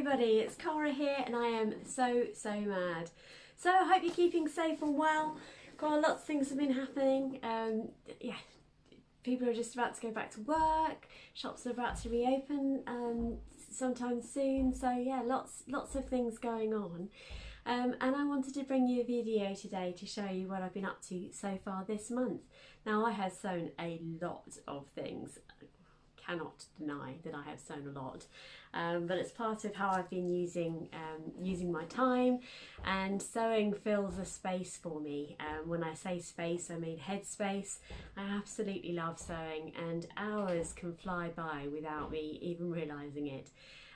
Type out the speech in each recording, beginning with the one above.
everybody, it's Cara here and I am so mad. So I hope you're keeping safe and well. Got lots of things have been happening. Yeah, people are just about to go back to work, shops are about to reopen sometime soon, so yeah, lots of things going on. And I wanted to bring you a video today to show you what I've been up to so far this month. Now I have sewn a lot of things. Cannot deny that I have sewn a lot, but it's part of how I've been using my time, and sewing fills a space for me. When I say space, I mean head space. I absolutely love sewing, and hours can fly by without me even realising it.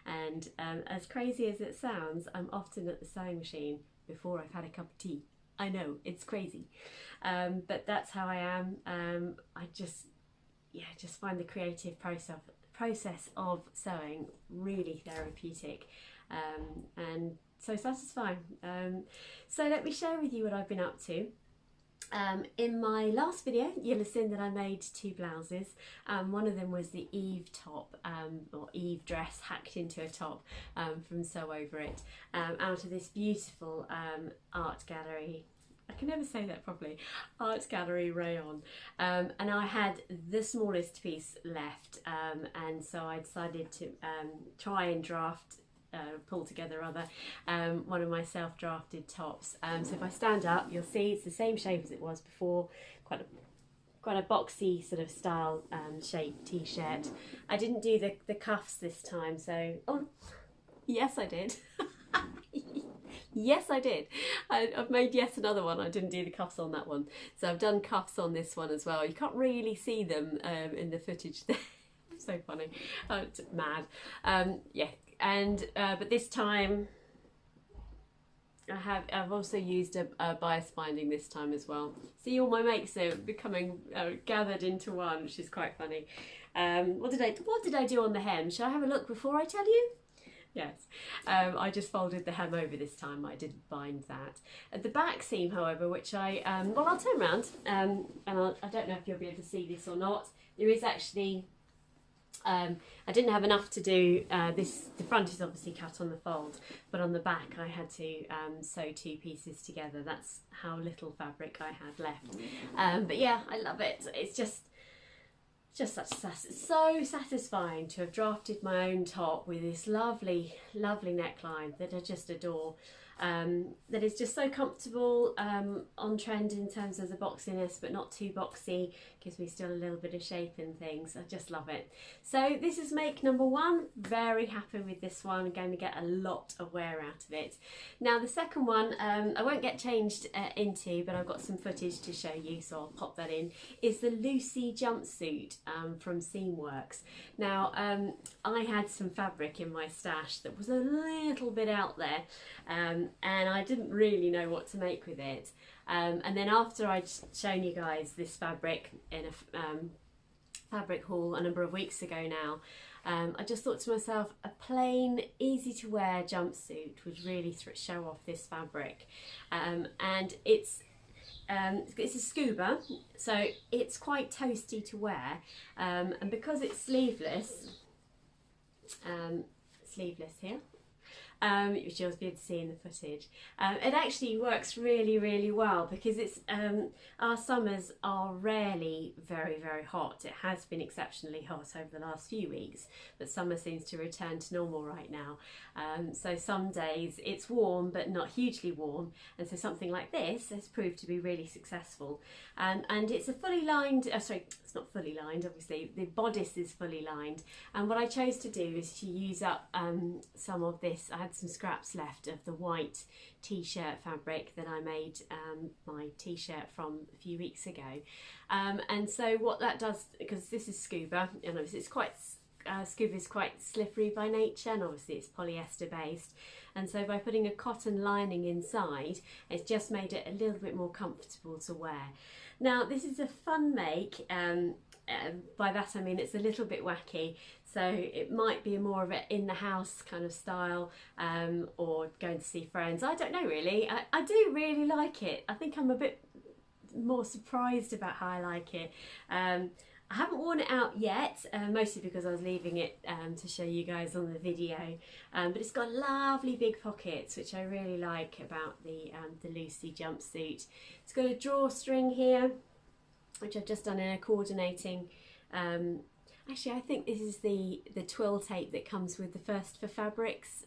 And as crazy as it sounds, I'm often at the sewing machine before I've had a cup of tea. I know, it's crazy, but that's how I am. I just find the creative process of sewing really therapeutic and so satisfying. So let me share with you what I've been up to. In my last video you'll have seen that I made two blouses. One of them was the Eve top, or Eve dress hacked into a top from Sew Over It, out of this beautiful art gallery. I can never say that properly. Art Gallery Rayon. And I had the smallest piece left, and so I decided to try and pull together one of my self-drafted tops. So if I stand up, you'll see it's the same shape as it was before. Quite a boxy sort of style shaped t-shirt. I didn't do the cuffs this time, so yes I did. Yes, I did. I've made yet another one. I didn't do the cuffs on that one. So I've done cuffs on this one as well. You can't really see them in the footage there. So funny. It's mad. Yeah, and but this time I've also used a bias binding this time as well. See, all my makes are becoming gathered into one, which is quite funny. What did I do on the hem? Shall I have a look before I tell you? Yes, I just folded the hem over this time. I didn't bind that. At the back seam, however, which well, I'll turn around, and I don't know if you'll be able to see this or not. There is actually, I didn't have enough to do this. The front is obviously cut on the fold, but on the back I had to sew two pieces together. That's how little fabric I had left. But yeah, I love it. It's just so satisfying to have drafted my own top with this lovely neckline that I just adore. That is just so comfortable, on trend in terms of the boxiness, but not too boxy, gives me still a little bit of shape in things. I just love it. So this is make number one. Very happy with this one. I'm going to get a lot of wear out of it. Now the second one, I won't get changed into, but I've got some footage to show you, so I'll pop that in, is the Lucy jumpsuit from Seamwork. Now I had some fabric in my stash that was a little bit out there, and I didn't really know what to make with it. And then after I'd shown you guys this fabric in a fabric haul a number of weeks ago now, I just thought to myself, a plain, easy to wear jumpsuit would really show off this fabric. And it's a scuba, so it's quite toasty to wear, and because it's sleeveless here, which you'll be able to see in the footage, it actually works really well, because it's our summers are rarely very hot. It has been exceptionally hot over the last few weeks, but summer seems to return to normal right now. So some days it's warm but not hugely warm, and so something like this has proved to be really successful. And it's a fully lined, sorry, it's not fully lined, obviously the bodice is fully lined, and what I chose to do is to use up some of this. I had some scraps left of the white t-shirt fabric that I made my t-shirt from a few weeks ago, and so what that does, because this is scuba, and obviously it's quite scuba is quite slippery by nature, and obviously it's polyester based, and so by putting a cotton lining inside, it's just made it a little bit more comfortable to wear. Now this is a fun make, by that I mean it's a little bit wacky, so it might be more of an in the house kind of style, or going to see friends. I don't know really. I do really like it. I think I'm a bit more surprised about how I like it. I haven't worn it out yet, mostly because I was leaving it to show you guys on the video, but it's got lovely big pockets, which I really like about the Lucy jumpsuit. It's got a drawstring here, which I've just done in a coordinating. Actually, I think this is the twill tape that comes with the First for Fabrics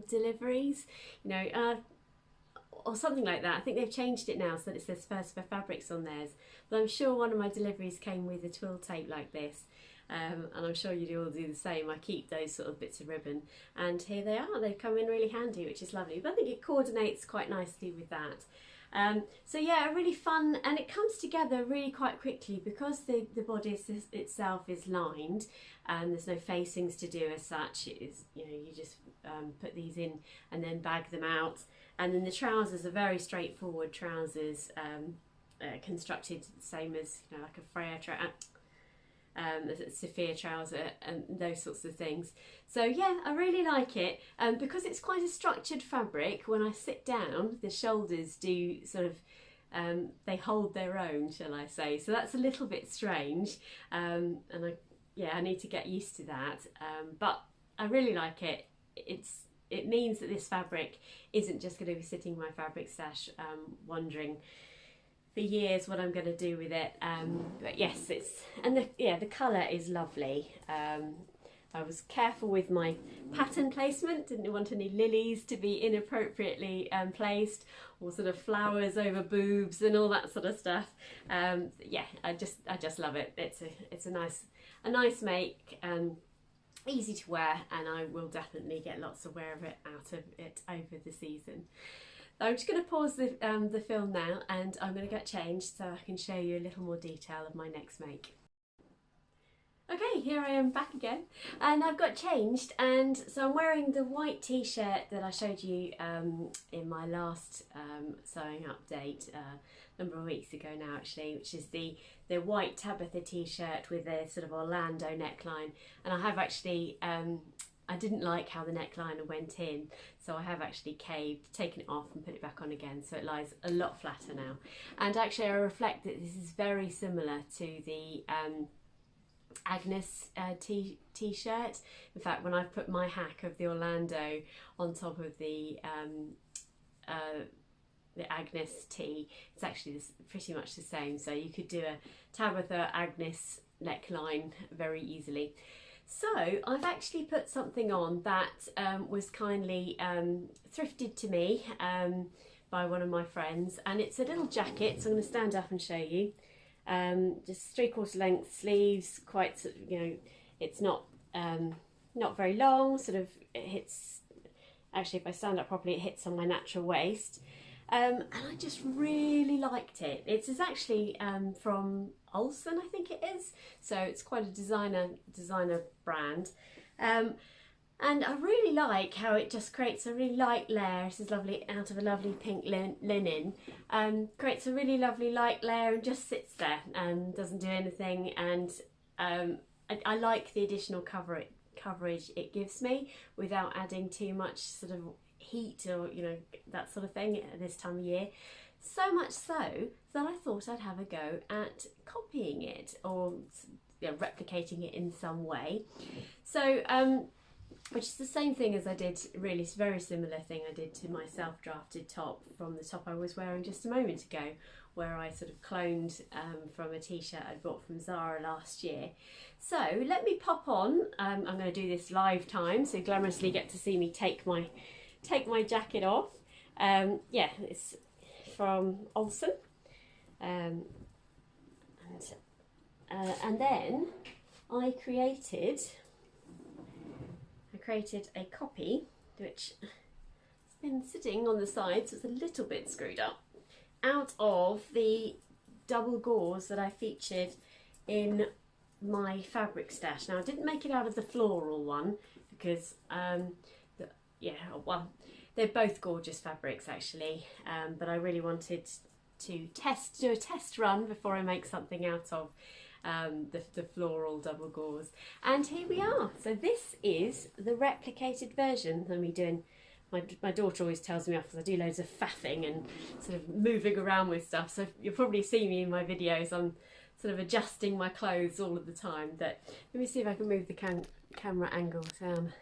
deliveries, you know, or something like that. I think they've changed it now so that it says First for Fabrics on theirs, but I'm sure one of my deliveries came with a twill tape like this, and I'm sure you all do the same. I keep those sort of bits of ribbon, and here they are. They've come in really handy, which is lovely, but I think it coordinates quite nicely with that. So yeah, really fun, and it comes together really quite quickly because the bodice itself is lined and there's no facings to do as such. It is, you know, you just put these in and then bag them out, and then the trousers are very straightforward trousers, constructed the same as, you know, like a Freya a Sophia trouser and those sorts of things. So yeah, I really like it, because it's quite a structured fabric. When I sit down, the shoulders do sort of they hold their own, shall I say, so that's a little bit strange, and I need to get used to that, but I really like it. It means that this fabric isn't just going to be sitting in my fabric stash wondering for years what I'm going to do with it, but yes, the colour is lovely. I was careful with my pattern placement, didn't want any lilies to be inappropriately placed, or sort of flowers over boobs and all that sort of stuff. Yeah, I just love it. It's a nice make, easy to wear, and I will definitely get lots of wear of it out of it over the season. I'm just going to pause the film now, and I'm going to get changed so I can show you a little more detail of my next make. Okay, here I am back again, and I've got changed, and so I'm wearing the white t-shirt that I showed you in my last sewing update a number of weeks ago now actually, which is the white Tabitha t-shirt with a sort of Orlando neckline, and I have actually I didn't like how the neckline went in, so I have actually caved, taken it off and put it back on again, so it lies a lot flatter now. And actually I reflect that this is very similar to the Agnes t-shirt. In fact, when I put my hack of the Orlando on top of the Agnes tee, it's actually pretty much the same, so you could do a Tabitha Agnes neckline very easily. So I've actually put something on that was kindly thrifted to me by one of my friends, and it's a little jacket, so I'm going to stand up and show you. Just 3/4 length sleeves, quite, you know, it's not very long, sort of, it hits, actually if I stand up properly it hits on my natural waist, and I just really liked it. It's actually from Olsen, I think it is, so it's quite a designer brand, and I really like how it just creates a really light layer. This is lovely, out of a lovely pink linen, creates a really lovely light layer and just sits there and doesn't do anything, and I like the additional coverage it gives me without adding too much sort of heat or, you know, that sort of thing at this time of year. So much so that I thought I'd have a go at copying it, or, you know, replicating it in some way. So which is the same thing as I did, really, it's a very similar thing I did to my self-drafted top from the top I was wearing just a moment ago, where I sort of cloned from a t-shirt I bought from Zara last year. So let me pop on, I'm going to do this live time, so you glamorously get to see me take my jacket off. Yeah, it's from Olsen, and then I created a copy which has been sitting on the side, so it's a little bit screwed up, out of the double gauze that I featured in my fabric stash. Now I didn't make it out of the floral one because well, they're both gorgeous fabrics actually, but I really wanted to do a test run before I make something out of the floral double gauze, and here we are. So this is the replicated version. I'm doing, my daughter always tells me off because I do loads of faffing and sort of moving around with stuff, so you'll probably see me in my videos, I'm sort of adjusting my clothes all of the time. That, let me see if I can move the camera angle down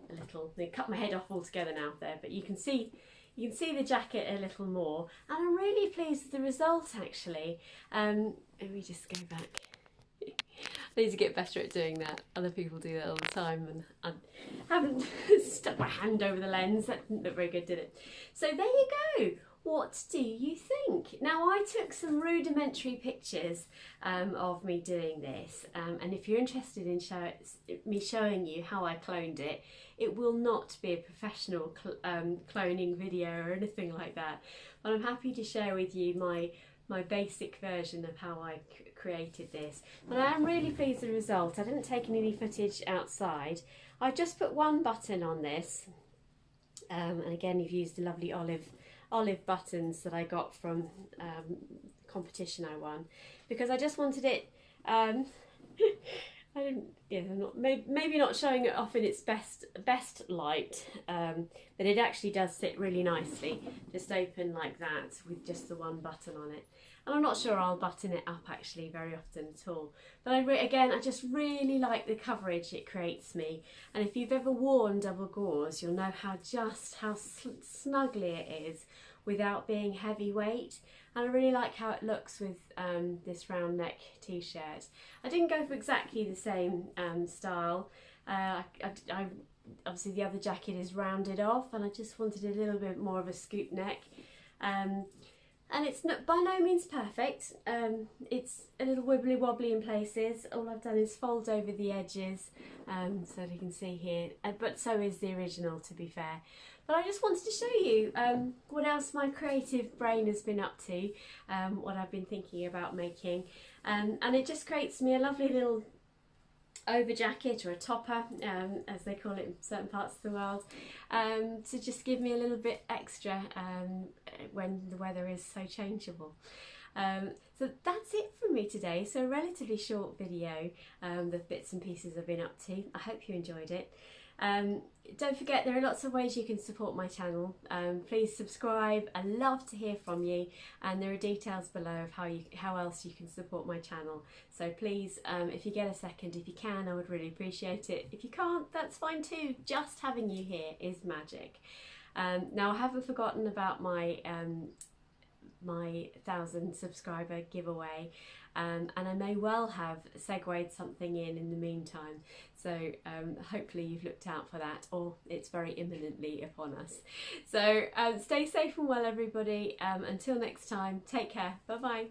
a little. They cut my head off altogether now there, but you can see the jacket a little more, and I'm really pleased with the result actually. Let me just go back. I need to get better at doing that. Other people do that all the time, and I haven't stuck my hand over the lens. That didn't look very good, did it? So there you go. What do you think? Now, I took some rudimentary pictures of me doing this, and if you're interested in me showing you how I cloned it, it will not be a professional cloning video or anything like that, but I'm happy to share with you my basic version of how I created this. But I am really pleased with the result. I didn't take any footage outside. I just put one button on this, and again, you've used the lovely olive buttons that I got from competition I won, because I just wanted it maybe not showing it off in its best light, but it actually does sit really nicely, just open like that with just the one button on it. And I'm not sure I'll button it up actually very often at all, but I just really like the coverage it creates me. And if you've ever worn double gauze, you'll know how snugly it is without being heavyweight. And I really like how it looks with this round neck t-shirt. I didn't go for exactly the same style. Obviously the other jacket is rounded off, and I just wanted a little bit more of a scoop neck. And it's not by no means perfect. It's a little wibbly wobbly in places. All I've done is fold over the edges, so that you can see here, but so is the original, to be fair. But I just wanted to show you what else my creative brain has been up to, what I've been thinking about making, and it just creates me a lovely little over jacket, or a topper, as they call it in certain parts of the world, to just give me a little bit extra when the weather is so changeable. So that's it from me today. So a relatively short video, the bits and pieces I've been up to. I hope you enjoyed it. Don't forget, there are lots of ways you can support my channel. Please subscribe. I love to hear from you, and there are details below of how else you can support my channel. So please, if you get a second, if you can, I would really appreciate it. If you can't, that's fine too. Just having you here is magic. Now, I haven't forgotten about my 1,000 subscriber giveaway, and I may well have segued something in the meantime, so hopefully you've looked out for that, or it's very imminently upon us. So stay safe and well, everybody. Until next time, take care. Bye bye.